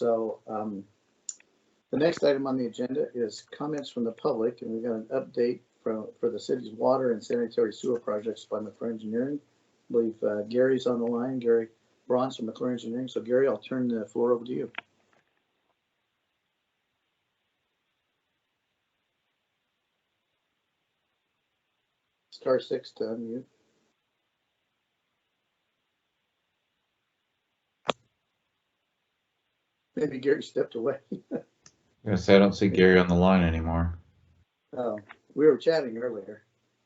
So the next item on the agenda is comments from the public, and we've got an update for the city's water and sanitary sewer projects by McClure Engineering. I believe Gary's on the line, Gary Bronze from McClure Engineering. So Gary, I'll turn the floor over to you. Star 6 to unmute. Maybe Gary stepped away. I'm gonna say I don't see Gary on the line anymore. Oh, we were chatting earlier.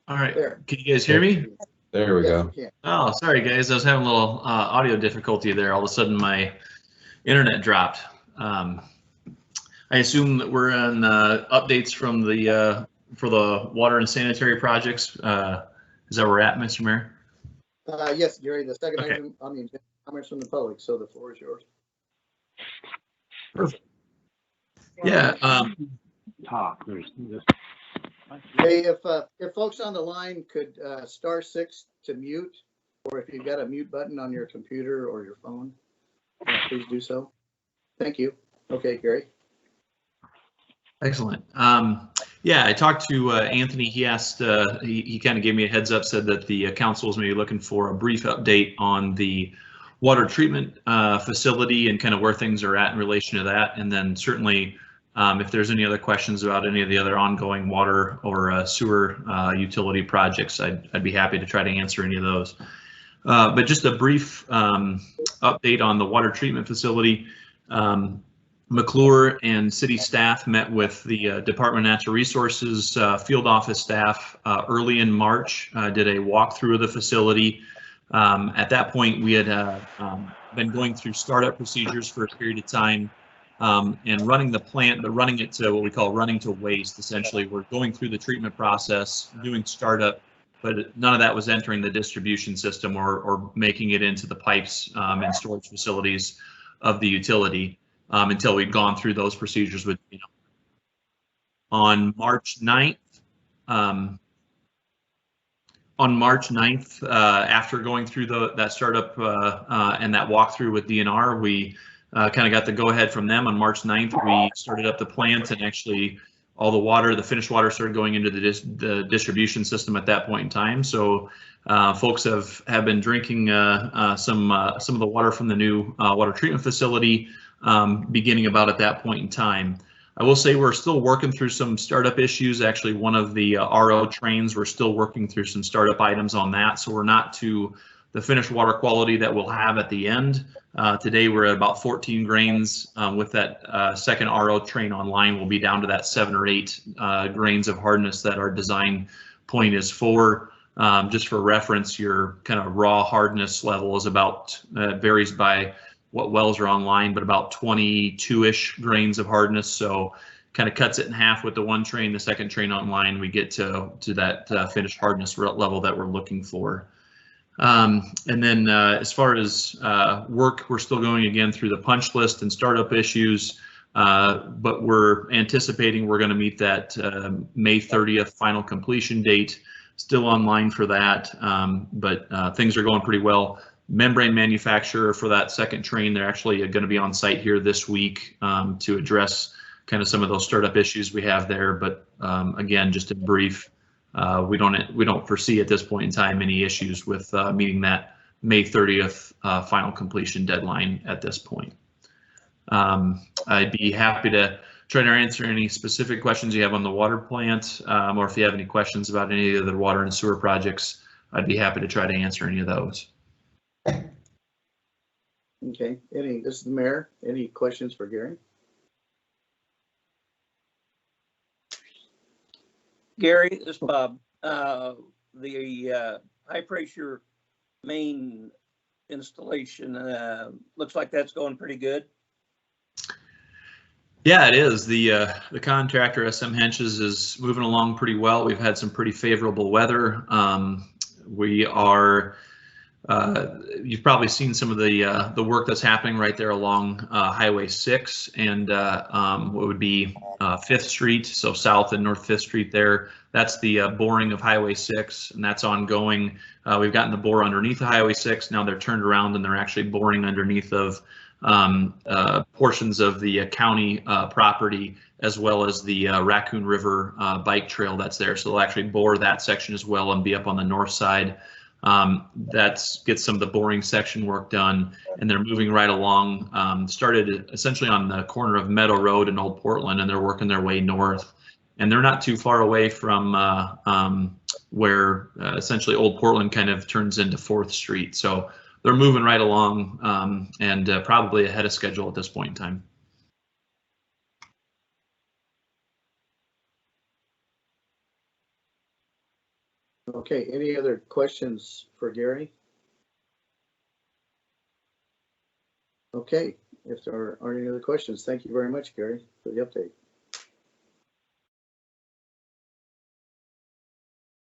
All right, There. Can you guys hear me? There we go. Oh, sorry guys, I was having a little audio difficulty there. All of a sudden my internet dropped. I assume that we're on updates from the for the water and sanitary projects. Is that where we're at, Mr. Mayor? Yes, Gary, the second Okay. item on the agenda, comments from the public, so the floor is yours. Perfect. Yeah. Talk. There's Hey, if folks on the line could star 6 to mute, or if you've got a mute button on your computer or your phone, please do so. Thank you. Okay, Gary. Excellent. Yeah, I talked to Anthony. He asked, he kind of gave me a heads up, said that the council is maybe looking for a brief update on the water treatment facility and kind of where things are at in relation to that. And then certainly if there's any other questions about any of the other ongoing water or sewer utility projects, I'd be happy to try to answer any of those. But just a brief update on the water treatment facility. McClure and city staff met with the Department of Natural Resources field office staff early in March, did a walkthrough of the facility. At that point, we had been going through startup procedures for a period of time and running the plant, but running it to what we call running to waste. Essentially, we're going through the treatment process, doing startup, but none of that was entering the distribution system or making it into the pipes and storage facilities of the utility. Until we'd gone through those procedures with, on March 9th, after going through that startup and that walkthrough with DNR, we kind of got the go ahead from them. On March 9th, we started up the plant, and actually all the water, the finished water, started going into the distribution system at that point in time. So folks have been drinking some of the water from the new water treatment facility beginning about at that point in time. I will say we're still working through some startup issues. Actually, one of the RO trains, we're still working through some startup items on that. So we're not to the finished water quality that we'll have at the end. Today we're at about 14 grains. With that second RO train online, we'll be down to that 7 or 8 grains of hardness that our design point is for. Just for reference, your kind of raw hardness level is about, varies by what wells are online, but about 22-ish grains of hardness. So kind of cuts it in half with the one train. The second train online, we get to that finished hardness level that we're looking for. And then as far as work, we're still going again through the punch list and startup issues, but we're anticipating we're going to meet that May 30th final completion date. Still online for that, but things are going pretty well. Membrane manufacturer for that second train, they're actually going to be on site here this week to address kind of some of those startup issues we have there. But again, just in brief, we don't foresee at this point in time any issues with meeting that May 30th final completion deadline at this point. I'd be happy to try to answer any specific questions you have on the water plant, or if you have any questions about any of the water and sewer projects, I'd be happy to try to answer any of those. Okay, this is the mayor. Any questions for Gary? Gary, this is Bob. The high pressure main installation looks like that's going pretty good. Yeah, it is. The contractor SM Henches is moving along pretty well. We've had some pretty favorable weather. We are You've probably seen some of the work that's happening right there along Highway 6 and what would be 5th Street, so South and North 5th Street there. That's the boring of Highway 6, and that's ongoing. We've gotten the bore underneath of Highway 6. Now they're turned around and they're actually boring underneath of portions of the county property, as well as the Raccoon River bike trail that's there. So they'll actually bore that section as well and be up on the north side. That's gets some of the boring section work done, and they're moving right along. Started essentially on the corner of Meadow Road and Old Portland, and they're working their way north. And they're not too far away from where essentially Old Portland kind of turns into 4th Street. So they're moving right along and probably ahead of schedule at this point in time. Okay, any other questions for Gary? Okay, if there aren't any other questions, thank you very much, Gary, for the update.